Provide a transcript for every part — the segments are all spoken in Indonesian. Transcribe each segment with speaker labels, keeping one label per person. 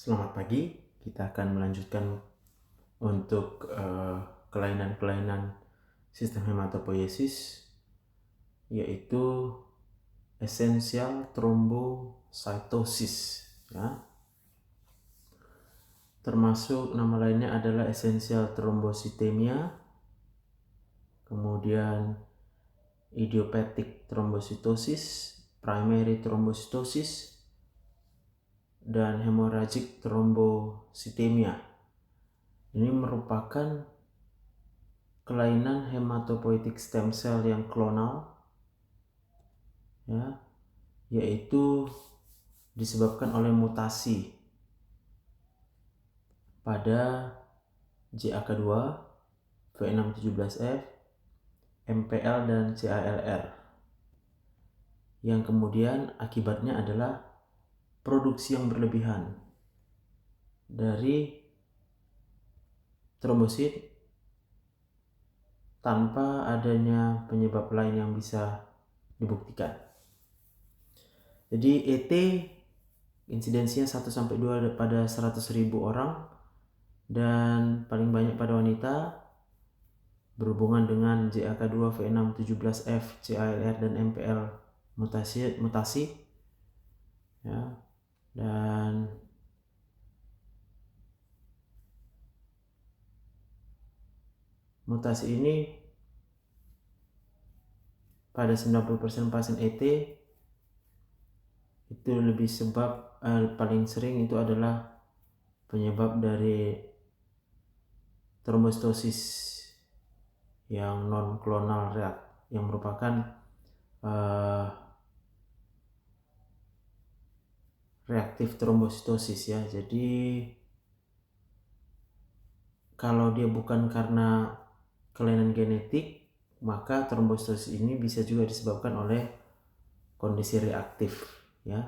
Speaker 1: Selamat pagi, kita akan melanjutkan untuk kelainan-kelainan sistem hematopoiesis, yaitu essential thrombocytosis, ya. Termasuk nama lainnya adalah essential thrombocythemia, kemudian idiopathic thrombocytosis, primary thrombocytosis, dan hemorrhagic thrombocythemia. Ini merupakan kelainan hematopoietic stem cell yang klonal, ya, yaitu disebabkan oleh mutasi pada JAK2, V617F, MPL, dan CALR, yang kemudian akibatnya adalah produksi yang berlebihan dari trombosit tanpa adanya penyebab lain yang bisa dibuktikan. Jadi ET insidensinya 1-2 pada 100.000 orang dan paling banyak pada wanita, berhubungan dengan JAK2, V617F, CALR, dan MPL mutasi, ya. Dan mutasi ini pada 90% pasien ET itu lebih sebab paling sering itu adalah penyebab dari trombositosis yang non klonal yang merupakan reaktif trombositosis, ya. Jadi kalau dia bukan karena kelainan genetik, maka trombositosis ini bisa juga disebabkan oleh kondisi reaktif, ya.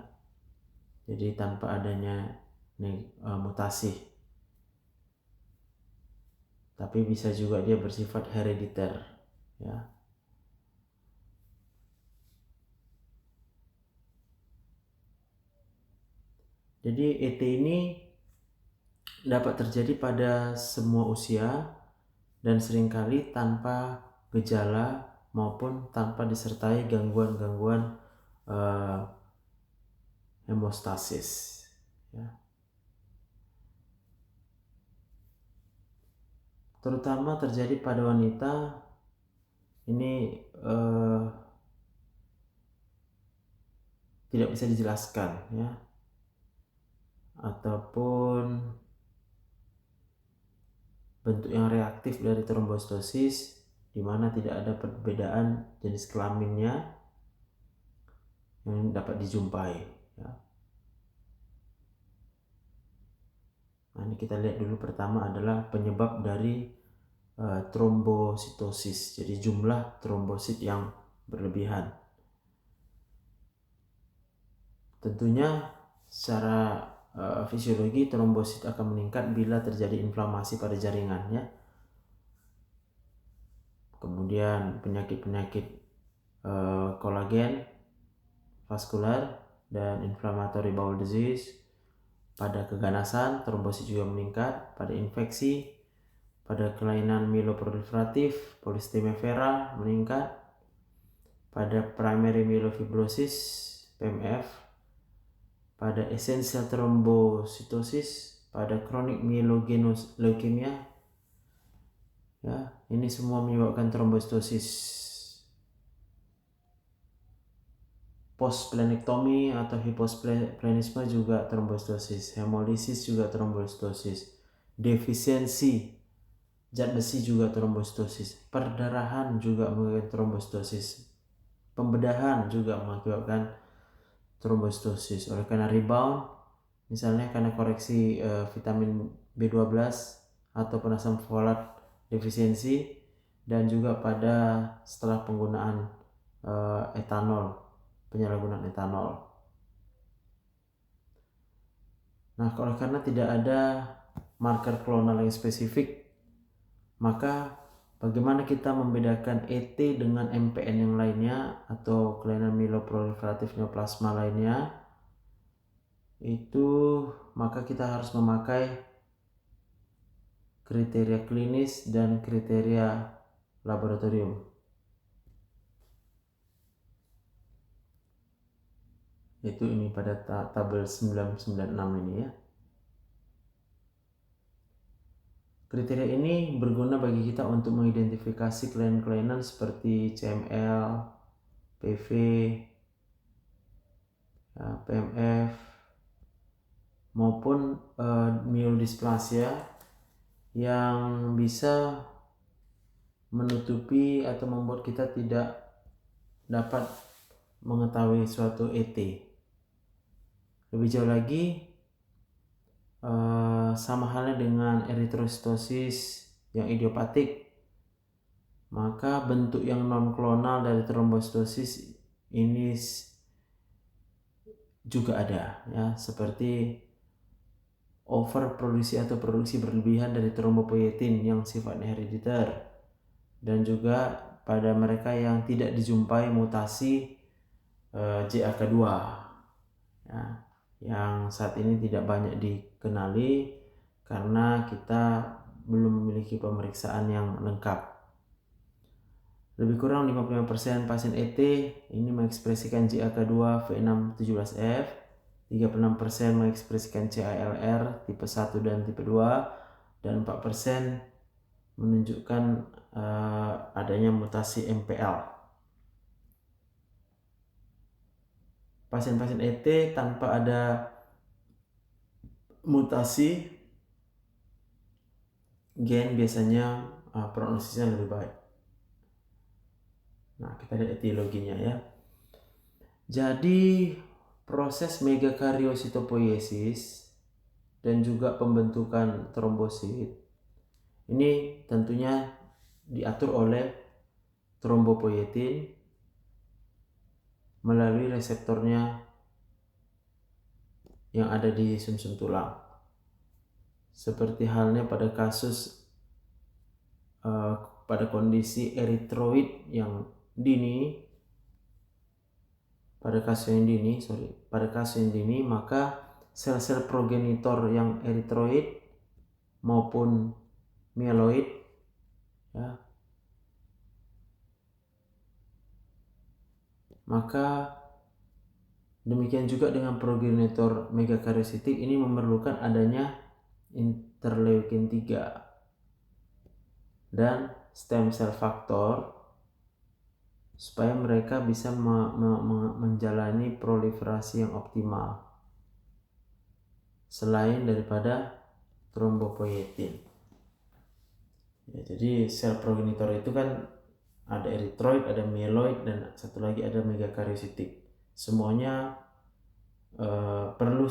Speaker 1: Jadi tanpa adanya mutasi, tapi bisa juga dia bersifat herediter, ya. Jadi ET ini dapat terjadi pada semua usia dan seringkali tanpa gejala maupun tanpa disertai gangguan-gangguan hemostasis, ya. Terutama terjadi pada wanita. Ini tidak bisa dijelaskan, ya, ataupun bentuk yang reaktif dari trombositosis di mana tidak ada perbedaan jenis kelaminnya yang dapat dijumpai, ya. Nah, ini kita lihat dulu, pertama adalah penyebab dari trombositosis, jadi jumlah trombosit yang berlebihan. Tentunya secara fisiologi trombosit akan meningkat bila terjadi inflamasi pada jaringannya. Kemudian penyakit-penyakit kolagen, vaskular, dan inflammatory bowel disease. Pada keganasan, trombosit juga meningkat. Pada infeksi, pada kelainan mieloproliferatif, polistemia vera meningkat. Pada primary myelofibrosis, PMF. Pada essential thrombocytosis, pada chronic myelogenous leukemia, ya, ini semua menyebabkan trombositosis. Postplenektomi atau hiposplenisme juga trombositosis, hemolisis juga trombositosis, defisiensi zat besi juga trombositosis, perdarahan juga mengakibatkan trombositosis, pembedahan juga mengakibatkan trombositosis. Oleh karena rebound, misalnya karena koreksi vitamin B12 atau penasam folat defisiensi, dan juga pada setelah penggunaan etanol, penyalahgunaan etanol. Nah, oleh karena tidak ada marker klonal yang spesifik, maka bagaimana kita membedakan ET dengan MPN yang lainnya atau kelainan mieloproliferatif neoplasma lainnya? itu maka kita harus memakai kriteria klinis dan kriteria laboratorium. Itu ini pada tabel 996 ini ya. Kriteria ini berguna bagi kita untuk mengidentifikasi kelainan-kelainan seperti CML, PV, ya, PMF, maupun myelodysplasia yang bisa menutupi atau membuat kita tidak dapat mengetahui suatu ET. Lebih jauh lagi, sama halnya dengan eritrositosis yang idiopatik, maka bentuk yang non-klonal dari trombositosis ini juga ada ya, seperti overproduksi atau produksi berlebihan dari trombopoietin yang sifatnya herediter, dan juga pada mereka yang tidak dijumpai mutasi JAK2 ya, yang saat ini tidak banyak dikenali karena kita belum memiliki pemeriksaan yang lengkap. Lebih kurang 55% pasien ET ini mengekspresikan JAK2 V617F, 36% mengekspresikan CALR tipe 1 dan tipe 2, dan 4% menunjukkan adanya mutasi MPL. Pasien-pasien ET tanpa ada mutasi gen biasanya prognosisnya lebih baik. Nah, kita lihat etiologinya ya. Jadi proses megakariositopoiesis dan juga pembentukan trombosit ini tentunya diatur oleh trombopoietin melalui reseptornya yang ada di sumsum tulang. Seperti halnya pada kasus pada kondisi eritroid yang dini, pada kasus yang dini, maka sel-sel progenitor yang eritroid maupun mieloid ya, maka demikian juga dengan progenitor megakaryositik ini memerlukan adanya interleukin 3 dan stem cell factor supaya mereka bisa menjalani proliferasi yang optimal selain daripada trombopoietin. Ya, jadi sel progenitor itu kan ada eritroid, ada mieloid, dan satu lagi ada megakaryositik. Semuanya perlu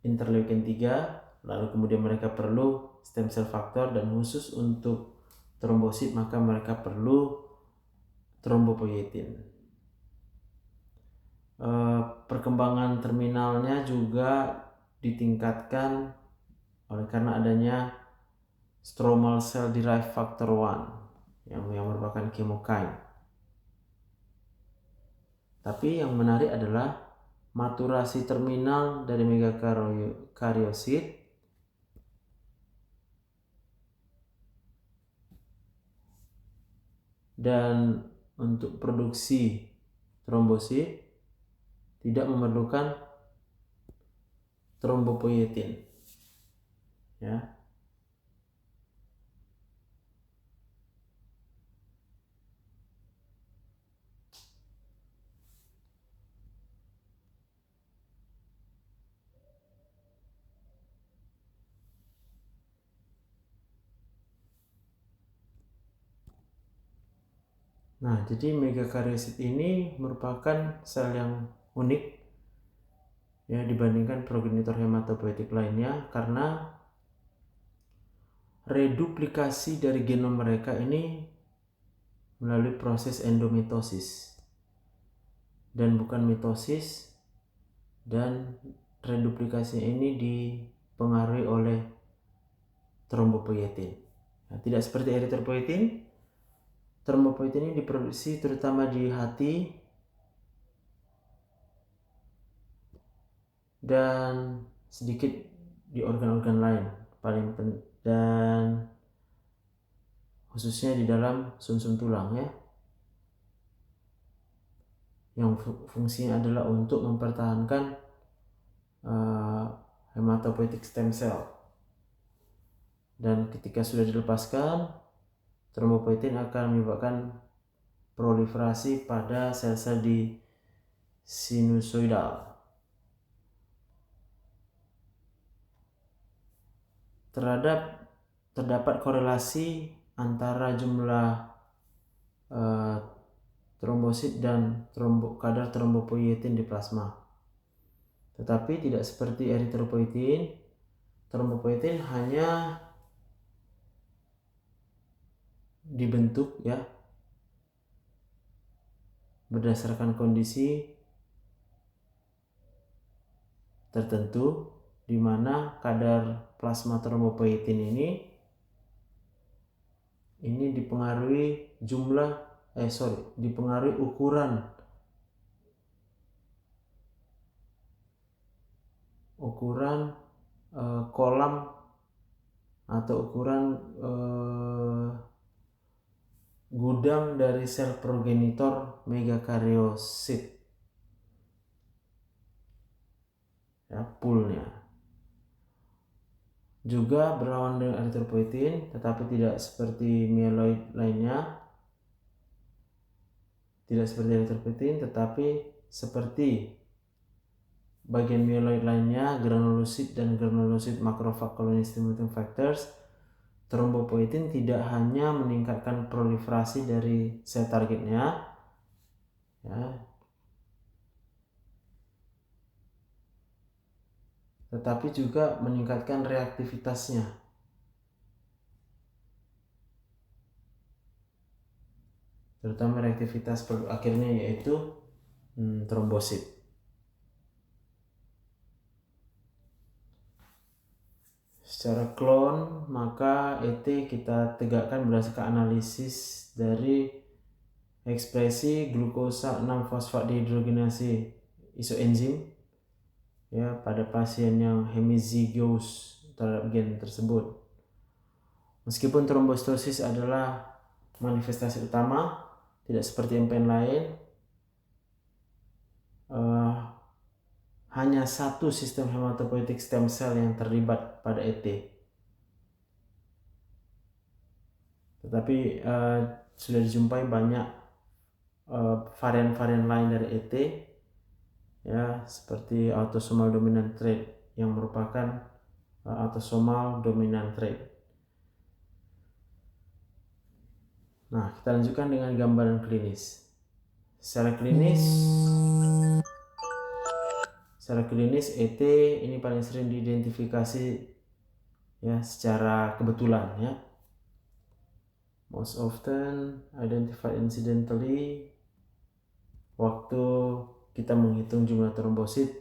Speaker 1: interleukin 3, lalu kemudian mereka perlu stem cell factor, dan khusus untuk trombosit maka mereka perlu trombopoietin. Perkembangan terminalnya juga ditingkatkan oleh karena adanya stromal cell derived factor 1 yang merupakan chemokine. Tapi yang menarik adalah maturasi terminal dari megakaryosit dan untuk produksi trombosit tidak memerlukan trombopoietin ya. Nah, jadi megakaryosit ini merupakan sel yang unik ya dibandingkan progenitor hematopoietik lainnya karena reduplikasi dari genom mereka ini melalui proses endomitosis dan bukan mitosis, dan reduplikasi ini dipengaruhi oleh trombopoietin. Nah, tidak seperti eritropoietin, trombopoietin ini diproduksi terutama di hati dan sedikit di organ-organ lain dan khususnya di dalam sumsum tulang ya, yang fungsinya adalah untuk mempertahankan hematopoietic stem cell. Dan ketika sudah dilepaskan, trombopoietin akan menyebabkan proliferasi pada sel-sel di sinusoidal. Terdapat korelasi antara jumlah trombosit dan kadar trombopoietin di plasma. Tetapi tidak seperti eritropoietin, trombopoietin hanya dibentuk ya berdasarkan kondisi tertentu, di mana kadar plasma trombopoietin ini dipengaruhi dipengaruhi ukuran kolam atau ukuran gudang dari sel progenitor megakaryosit ya, poolnya. Juga berlawan dengan eritropoietin, tetapi tidak seperti mieloid lainnya. Tidak seperti eritropoietin, tetapi seperti bagian mieloid lainnya, granulosit dan granulosit macrophage colony stimulating factors, trombopoietin tidak hanya meningkatkan proliferasi dari sel targetnya, ya, tetapi juga meningkatkan reaktivitasnya. Terutama reaktivitas produk akhirnya yaitu trombosit. Secara klon, maka ET kita tegakkan berdasarkan analisis dari ekspresi glukosa 6-fosfat dehidrogenase isoenzim ya pada pasien yang hemizygous terhadap gen tersebut. Meskipun trombositosis adalah manifestasi utama, tidak seperti MPN lain, hanya satu sistem hematopoietic stem cell yang terlibat pada ET. Tetapi sudah dijumpai banyak varian-varian lain dari ET ya, seperti autosomal dominant trait yang merupakan autosomal dominant trait. Nah, kita lanjutkan dengan gambaran klinis. Secara klinis ET ini paling sering diidentifikasi ya secara kebetulan ya. Most often identified incidentally waktu kita menghitung jumlah trombosit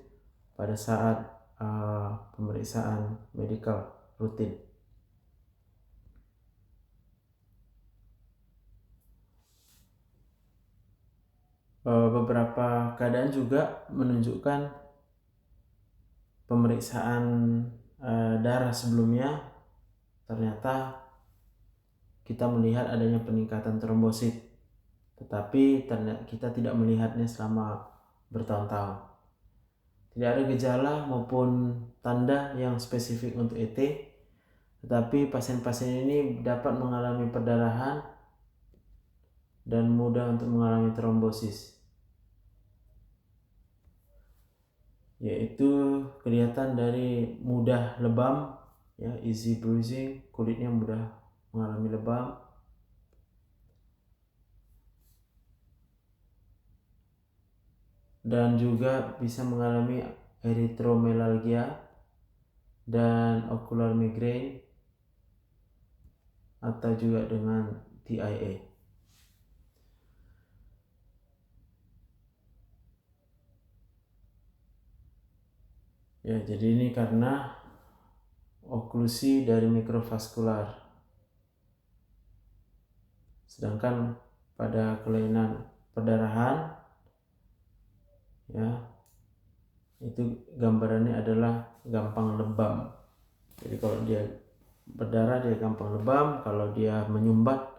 Speaker 1: pada saat pemeriksaan medikal rutin. Beberapa keadaan juga menunjukkan pemeriksaan darah sebelumnya ternyata kita melihat adanya peningkatan trombosit, tetapi kita tidak melihatnya selama bertahun-tahun. Tidak ada gejala maupun tanda yang spesifik untuk ET, tetapi pasien-pasien ini dapat mengalami perdarahan dan mudah untuk mengalami trombosis, yaitu kelihatan dari mudah lebam ya, easy bruising, kulitnya mudah mengalami lebam, dan juga bisa mengalami erythromelalgia dan ocular migraine atau juga dengan TIA. Ya, jadi ini karena oklusi dari mikrovaskular. Sedangkan pada kelainan perdarahan ya, itu gambarannya adalah gampang lebam. Jadi kalau dia berdarah dia gampang lebam, kalau dia menyumbat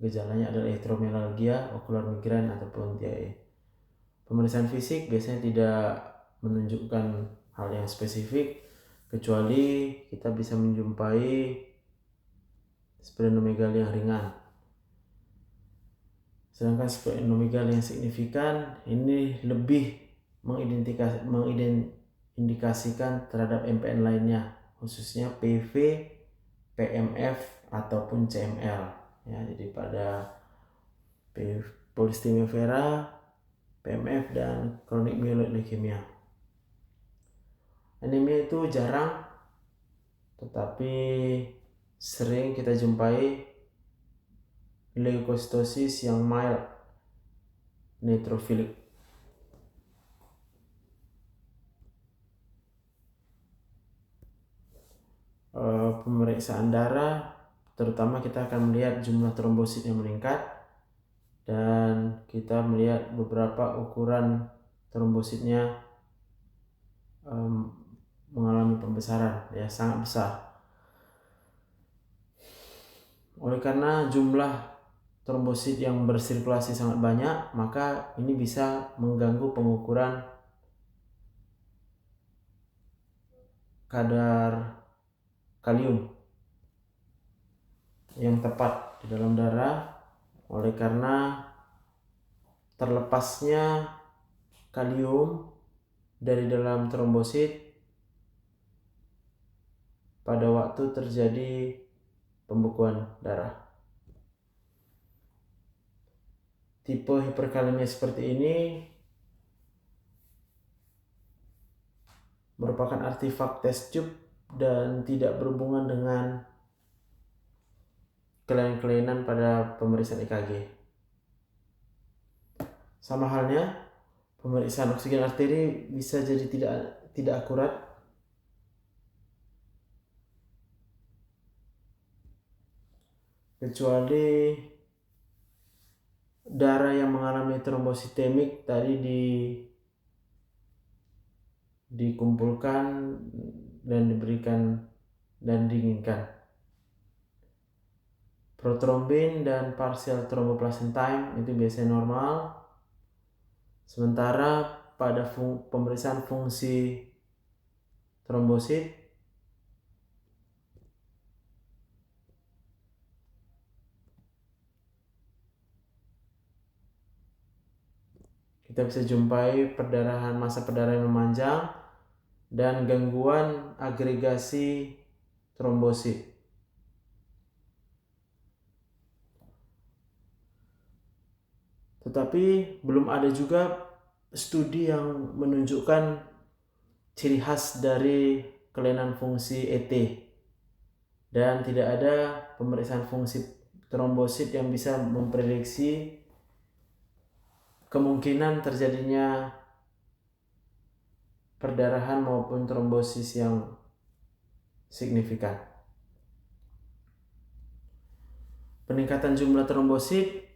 Speaker 1: gejalanya adalah erythromelalgia, ocular migraine ataupun TIA. Pemeriksaan fisik biasanya tidak menunjukkan hal yang spesifik, kecuali kita bisa menjumpai splenomegaly yang ringan. Sedangkan splenomegaly yang signifikan ini lebih mengindikasikan terhadap MPN lainnya, khususnya PV, PMF ataupun CML. Ya, jadi pada polycythemia vera, PMF dan chronic myeloid leukemia. Anemia itu jarang, tetapi sering kita jumpai leukositosis yang mild neutrophilic. Pemeriksaan darah, terutama kita akan melihat jumlah trombosit yang meningkat, dan kita melihat beberapa ukuran trombositnya mengalami pembesaran, ya sangat besar. Oleh karena jumlah trombosit yang bersirkulasi sangat banyak, maka ini bisa mengganggu pengukuran kadar kalium yang tepat di dalam darah. Oleh karena terlepasnya kalium dari dalam trombosit pada waktu terjadi pembekuan darah. Tipe hiperkalemia seperti ini merupakan artefak test tube dan tidak berhubungan dengan kelainan-kelainan pada pemeriksaan EKG. Sama halnya, pemeriksaan oksigen arteri bisa jadi tidak akurat kecuali darah yang mengalami trombositemik tadi dikumpulkan dan diberikan dan dinginkan. Protrombin dan partial thromboplastin itu biasanya normal. Sementara pada pemeriksaan fungsi trombosit kita bisa jumpai perdarahan, masa perdarahan yang memanjang dan gangguan agregasi trombosit. Tetapi belum ada juga studi yang menunjukkan ciri khas dari kelainan fungsi ET, dan tidak ada pemeriksaan fungsi trombosit yang bisa memprediksi kemungkinan terjadinya perdarahan maupun trombosis yang signifikan. Peningkatan jumlah trombosit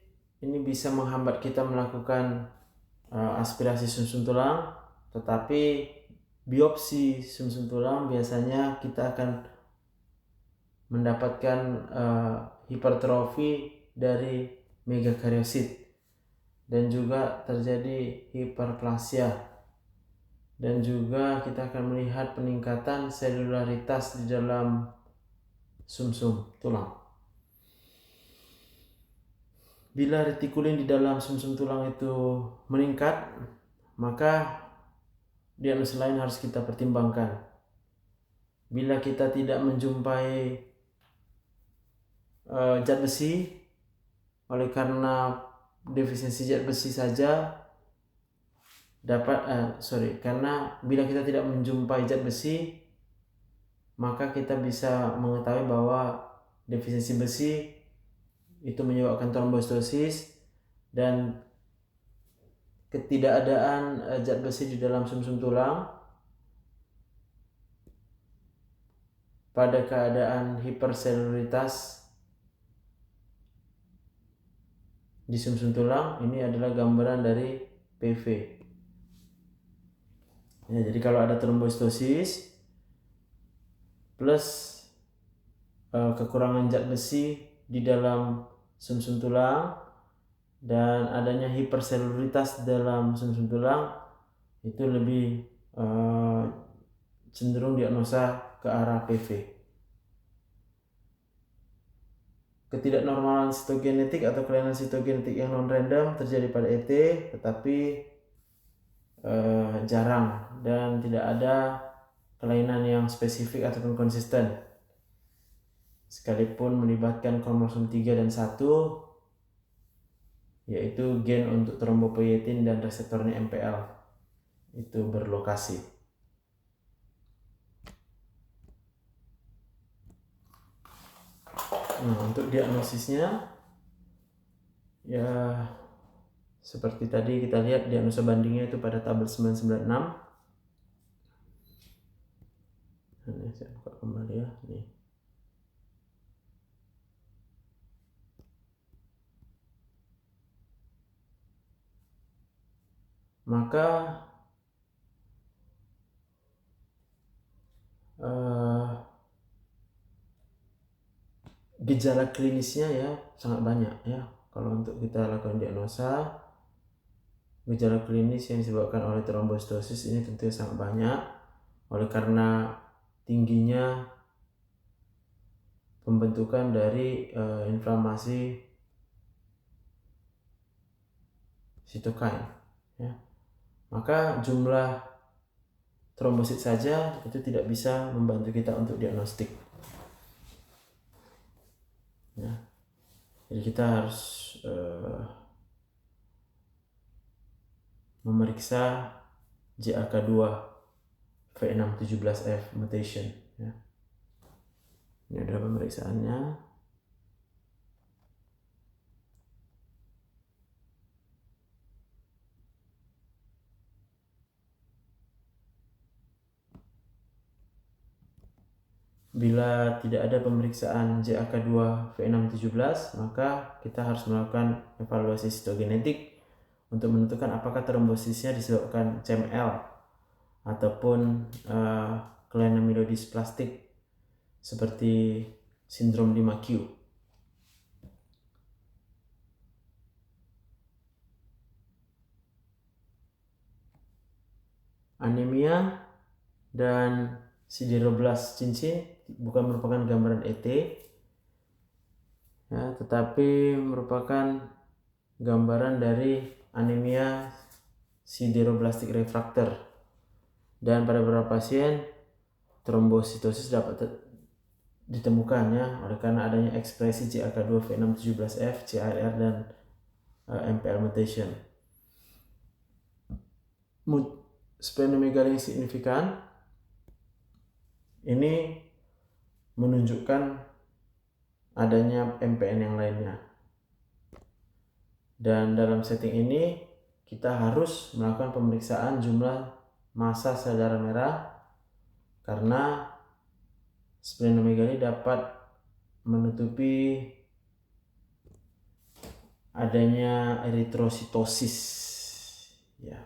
Speaker 1: ini bisa menghambat kita melakukan aspirasi sumsum tulang, tetapi biopsi sumsum tulang biasanya kita akan mendapatkan hipertrofi dari megakariosit dan juga terjadi hiperplasia, dan juga kita akan melihat peningkatan selularitas di dalam sumsum tulang. Bila retikulin di dalam sumsum tulang itu meningkat, maka diagnosis lain harus kita pertimbangkan. Bila kita tidak menjumpai zat besi, oleh karena defisiensi zat besi saja karena bila kita tidak menjumpai zat besi, maka kita bisa mengetahui bahwa defisiensi besi itu menyebabkan trombositosis, dan ketidakadaan zat besi di dalam sumsum tulang pada keadaan hiperselularitas di sumsum tulang ini adalah gambaran dari PV. Ya, jadi kalau ada trombositosis plus kekurangan zat besi di dalam sumsum tulang dan adanya hiperselularitas dalam sumsum tulang, itu lebih cenderung diagnosa ke arah PV. Ketidaknormalan sitogenetik atau kelainan sitogenetik yang non-random terjadi pada ET, tetapi jarang dan tidak ada kelainan yang spesifik ataupun konsisten. Sekalipun melibatkan kromosom 3 dan 1, yaitu gen untuk trombopoietin dan reseptornya MPL itu berlokasi. Nah, untuk diagnosisnya ya seperti tadi kita lihat diagnosa bandingnya itu pada tabel 996. Ini saya buka kembali ya. Nih. Maka gejala klinisnya ya sangat banyak ya. Kalau untuk kita lakukan diagnosa, gejala klinis yang disebabkan oleh trombositosis ini tentunya sangat banyak, oleh karena tingginya pembentukan dari inflamasi sitokain ya. Maka jumlah trombosit saja itu tidak bisa membantu kita untuk diagnostik ya. Jadi kita harus memeriksa JAK2 V617F mutation ya. Ini adalah pemeriksaannya. Bila tidak ada pemeriksaan JAK2 V617, maka kita harus melakukan evaluasi sitogenetik untuk menentukan apakah trombosisnya disebabkan CML ataupun kelainan mielodisplastik seperti sindrom 5Q. Anemia dan sideroblast cincin bukan merupakan gambaran ET ya, tetapi merupakan gambaran dari anemia sideroblastik refraktor, dan pada beberapa pasien trombositosis dapat ditemukan ya oleh karena adanya ekspresi JAK2 V617F, CALR dan MPL mutation. Splenomegaly yang signifikan ini menunjukkan adanya MPN yang lainnya. Dan dalam setting ini kita harus melakukan pemeriksaan jumlah massa sel darah merah karena splenomegaly dapat menutupi adanya eritrositosis ya.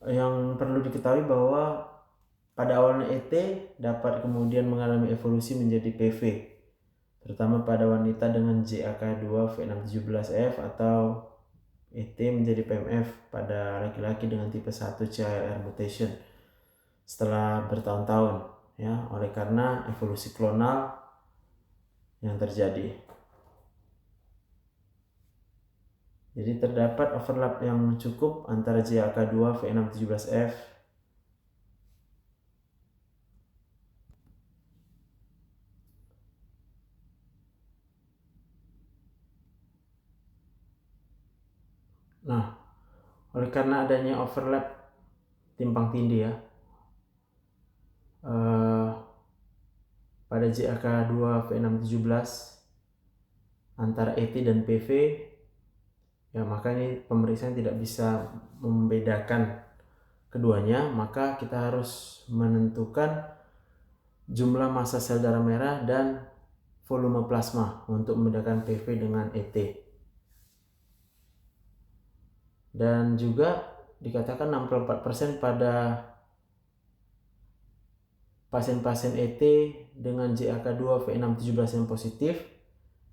Speaker 1: Yang perlu diketahui bahwa pada awalnya ET dapat kemudian mengalami evolusi menjadi PV, terutama pada wanita dengan JAK2 V617F, atau ET menjadi PMF pada laki-laki dengan tipe 1 CALR mutation setelah bertahun-tahun ya, oleh karena evolusi klonal yang terjadi. Jadi terdapat overlap yang cukup antara JAK2 V617F Nah, oleh karena adanya overlap timpang tindih ya pada JAK2 V617 antara ET dan PV ya, maka ini pemeriksaan tidak bisa membedakan keduanya, maka kita harus menentukan jumlah massa sel darah merah dan volume plasma untuk membedakan PV dengan ET. Dan juga dikatakan 64% pada pasien-pasien ET dengan JAK2 V617 yang positif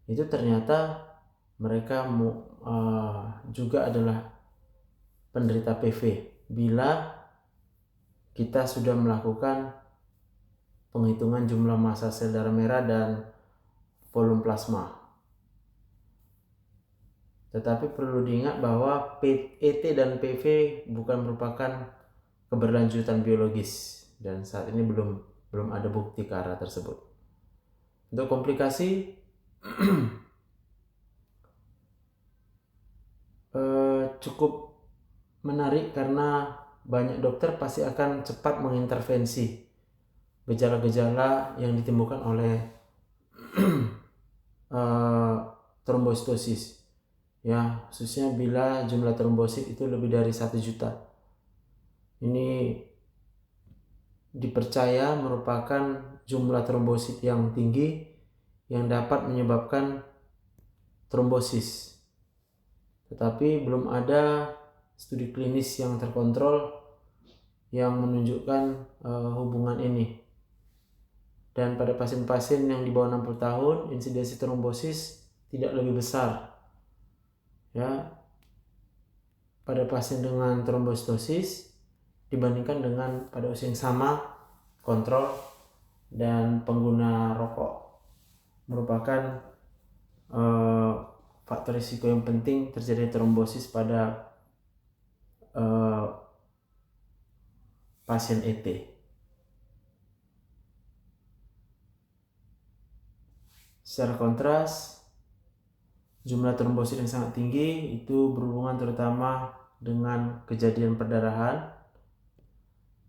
Speaker 1: itu ternyata mereka juga adalah penderita PV bila kita sudah melakukan penghitungan jumlah massa sel darah merah dan volume plasma. Tetapi perlu diingat bahwa ET dan PV bukan merupakan keberlanjutan biologis dan saat ini belum ada bukti ke arah tersebut. Untuk komplikasi cukup menarik karena banyak dokter pasti akan cepat mengintervensi gejala-gejala yang ditimbulkan oleh trombositosis, ya, khususnya bila jumlah trombosit itu lebih dari 1 juta. Ini dipercaya merupakan jumlah trombosit yang tinggi yang dapat menyebabkan trombosis. Tetapi belum ada studi klinis yang terkontrol yang menunjukkan hubungan ini. Dan pada pasien-pasien yang di bawah 60 tahun, insidensi trombosis tidak lebih besar. Ya, pada pasien dengan trombositosis dibandingkan dengan pada usia yang sama, kontrol dan pengguna rokok merupakan faktor risiko yang penting terjadi trombosis pada pasien ET. Secara kontras, jumlah trombosit yang sangat tinggi itu berhubungan terutama dengan kejadian perdarahan.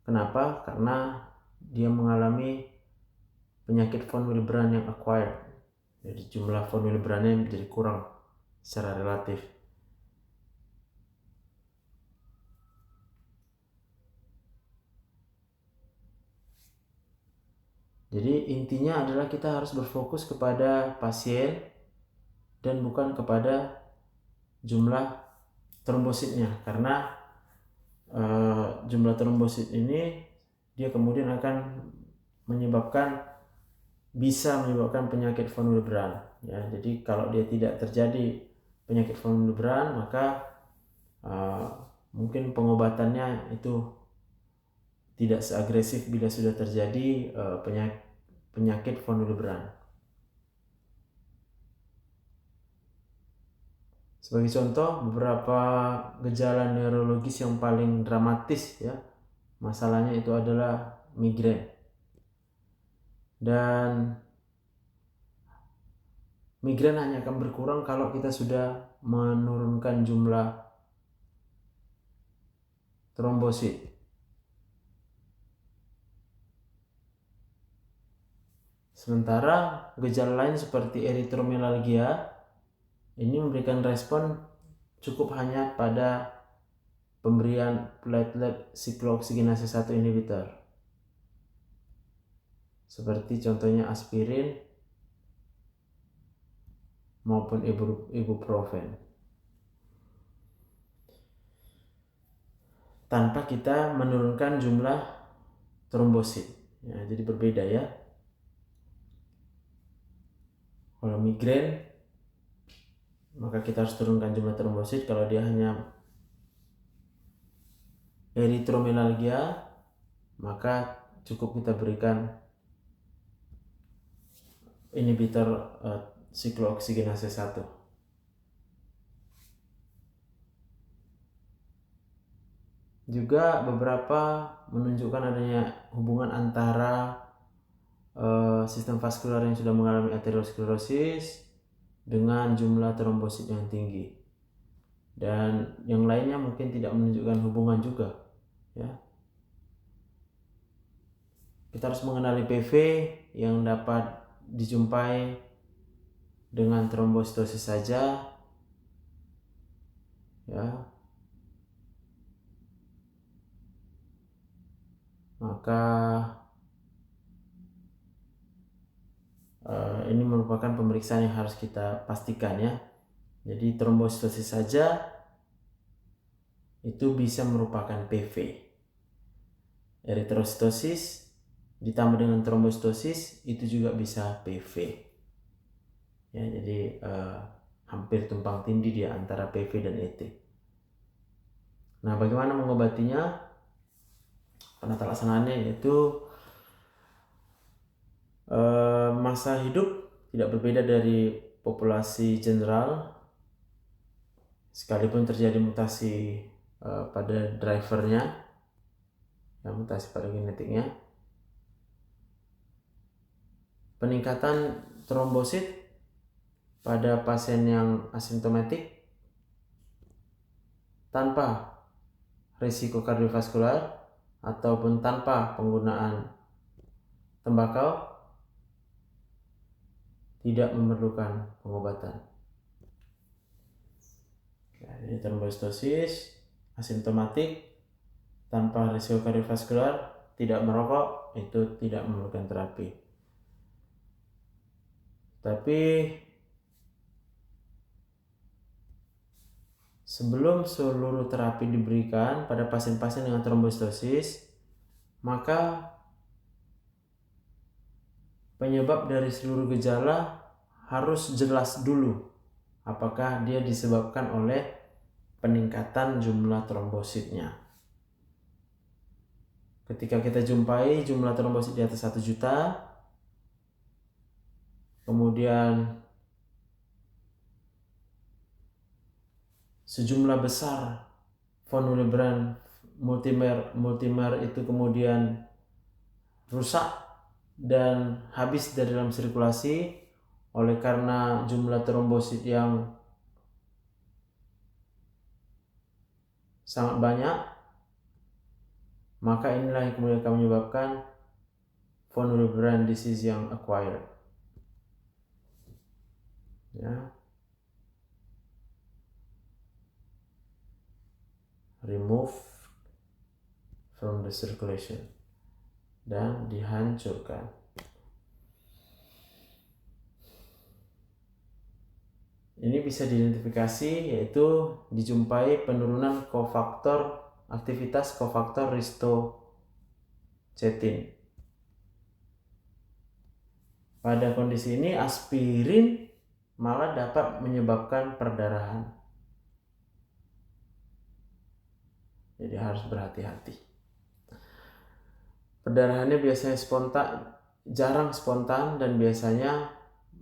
Speaker 1: Kenapa? Karena dia mengalami penyakit von Willebrand yang acquired. Jadi jumlah von Willebrandnya menjadi kurang secara relatif. Jadi intinya adalah kita harus berfokus kepada pasien dan bukan kepada jumlah trombositnya, karena jumlah trombosit ini dia kemudian akan bisa menyebabkan penyakit von Willebrand, ya. Jadi kalau dia tidak terjadi penyakit von Willebrand, maka mungkin pengobatannya itu tidak seagresif bila sudah terjadi penyakit von Willebrand. Sebagai contoh, beberapa gejala neurologis yang paling dramatis, ya, masalahnya itu adalah migrain. Dan migrain hanya akan berkurang kalau kita sudah menurunkan jumlah trombosit. Sementara gejala lain seperti eritromelalgia ini memberikan respon cukup hanya pada pemberian platelet siklooksinase 1 inhibitor, seperti contohnya aspirin maupun ibuprofen, tanpa kita menurunkan jumlah trombosit, ya. Jadi berbeda, ya. Kalau migrain maka kita harus turunkan jumlah trombosit. Kalau dia hanya eritromelalgia, maka cukup kita berikan inhibitor siklooksinase 1. Juga beberapa menunjukkan adanya hubungan antara sistem vaskular yang sudah mengalami aterosklerosis dengan jumlah trombosit yang tinggi, dan yang lainnya mungkin tidak menunjukkan hubungan juga, ya. Kita harus mengenali PV yang dapat dijumpai dengan trombositosis saja, ya. Maka ini merupakan pemeriksaan yang harus kita pastikan, ya. Jadi trombositosis saja itu bisa merupakan PV. Eritrositosis ditambah dengan trombositosis itu juga bisa PV. Ya, jadi hampir tumpang tindih dia antara PV dan ET. Nah, bagaimana mengobatinya? Penata laksanaannya yaitu masa hidup tidak berbeda dari populasi general, sekalipun terjadi mutasi pada drivernya, ya, mutasi pada genetiknya. Peningkatan trombosit pada pasien yang asimptomatik tanpa risiko kardiovaskular ataupun tanpa penggunaan tembakau tidak memerlukan pengobatan. Jadi trombositosis asimptomatik tanpa risiko kardiovaskular, tidak merokok, itu tidak memerlukan terapi. Tapi sebelum seluruh terapi diberikan pada pasien-pasien dengan trombositosis, maka penyebab dari seluruh gejala harus jelas dulu apakah dia disebabkan oleh peningkatan jumlah trombositnya. Ketika kita jumpai jumlah trombosit di atas 1 juta, kemudian sejumlah besar von Willebrand multimer itu kemudian rusak dan habis dari dalam sirkulasi oleh karena jumlah trombosit yang sangat banyak, maka inilah yang kemudian akan menyebabkan von Willebrand disease yang acquired. Ya. Remove from the circulation dan dihancurkan. Ini bisa diidentifikasi yaitu dijumpai penurunan aktivitas kofaktor ristocetin. Pada kondisi ini aspirin malah dapat menyebabkan perdarahan. Jadi harus berhati-hati. Perdarahannya biasanya jarang spontan dan biasanya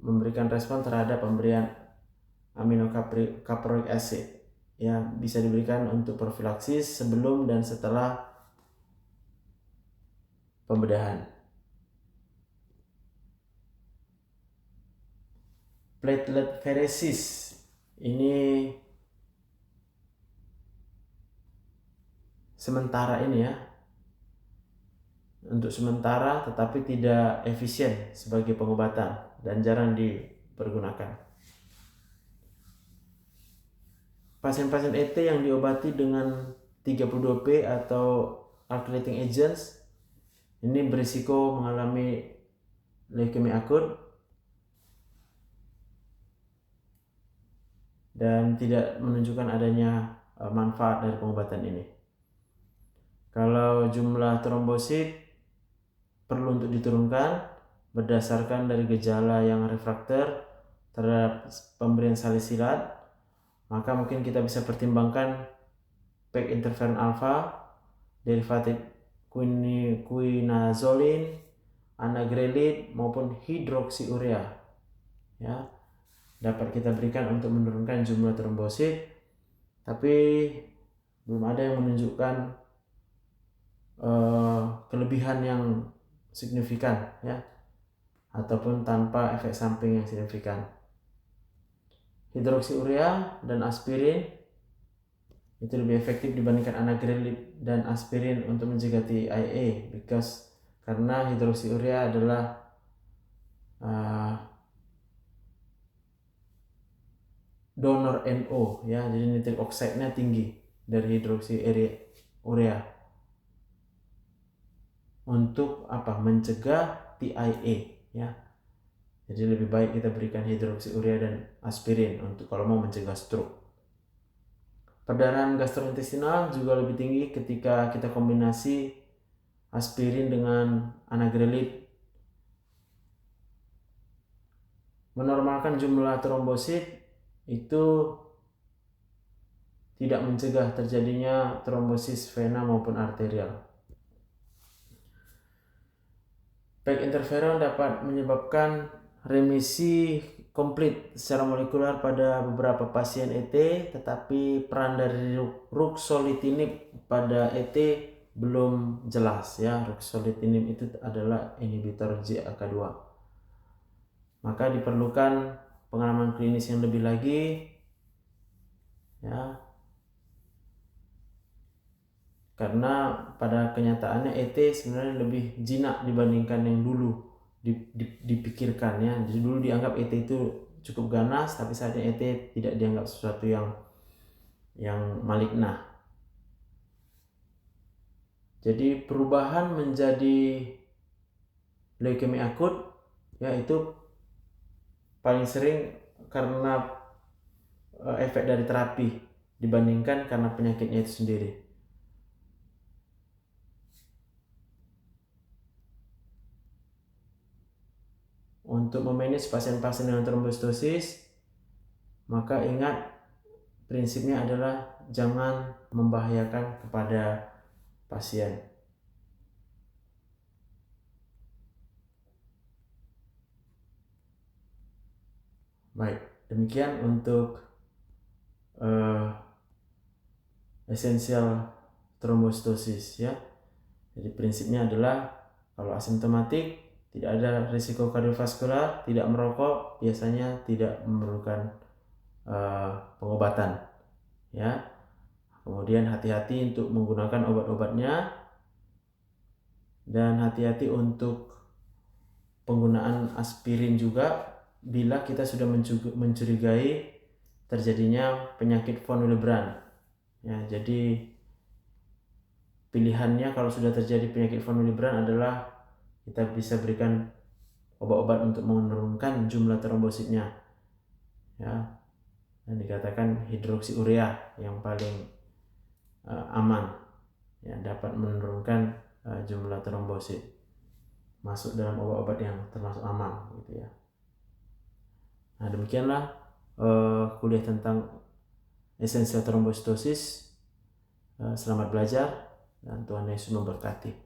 Speaker 1: memberikan respon terhadap pemberian aminocaproic acid. Ya, bisa diberikan untuk profilaksis sebelum dan setelah pembedahan. Platelet pheresis ini sementara ini ya, untuk sementara tetapi tidak efisien sebagai pengobatan dan jarang dipergunakan. Pasien-pasien ET yang diobati dengan 32P atau alkylating agents ini berisiko mengalami leukemia akut dan tidak menunjukkan adanya manfaat dari pengobatan ini. Kalau jumlah trombosit perlu untuk diturunkan berdasarkan dari gejala yang refraktor terhadap pemberian salisilat, maka mungkin kita bisa pertimbangkan PEG interferon alfa, derivatif quinazolin, anagrelin maupun hidroksiurea. Ya, dapat kita berikan untuk menurunkan jumlah trombosit, tapi belum ada yang menunjukkan kelebihan yang signifikan ya, ataupun tanpa efek samping yang signifikan. Hidroksiurea dan aspirin itu lebih efektif dibandingkan anagrelin dan aspirin untuk mencegah TIA karena hidroksiurea adalah donor NO ya, jadi nitric oxide-nya tinggi dari hidroksiurea untuk mencegah TIA ya. Jadi lebih baik kita berikan hidroksiurea dan aspirin untuk kalau mau mencegah stroke. Perdarahan gastrointestinal juga lebih tinggi ketika kita kombinasi aspirin dengan anagrelin. Menormalkan jumlah trombosit itu tidak mencegah terjadinya trombosis vena maupun arterial. Baik interferon dapat menyebabkan remisi komplit secara molekular pada beberapa pasien ET, tetapi peran dari ruxolitinib pada ET belum jelas ya. Ruxolitinib itu adalah inhibitor JAK2. Maka diperlukan pengalaman klinis yang lebih lagi ya. Karena pada kenyataannya ET sebenarnya lebih jinak dibandingkan yang dulu dipikirkan ya. Jadi dulu dianggap ET itu cukup ganas, tapi saatnya ET tidak dianggap sesuatu yang maligna. Jadi perubahan menjadi leukemia akut yaitu paling sering karena efek dari terapi dibandingkan karena penyakitnya itu sendiri. Untuk memanage pasien-pasien dengan trombositosis, maka ingat prinsipnya adalah jangan membahayakan kepada pasien. Baik, demikian untuk esensial trombositosis ya. Jadi prinsipnya adalah kalau asimptomatik, tidak ada risiko kardiovaskular, tidak merokok, biasanya tidak memerlukan pengobatan ya. Kemudian hati-hati untuk menggunakan obat-obatnya, dan hati-hati untuk penggunaan aspirin juga bila kita sudah mencurigai terjadinya penyakit von Willebrand ya. Jadi pilihannya kalau sudah terjadi penyakit von Willebrand adalah kita bisa berikan obat-obat untuk menurunkan jumlah trombositnya ya, dan dikatakan hidroksiurea yang paling aman ya, dapat menurunkan jumlah trombosit, masuk dalam obat-obat yang termasuk aman gitu ya. Nah, demikianlah kuliah tentang esensial trombositosis. Selamat belajar dan Tuhan Yesus memberkati.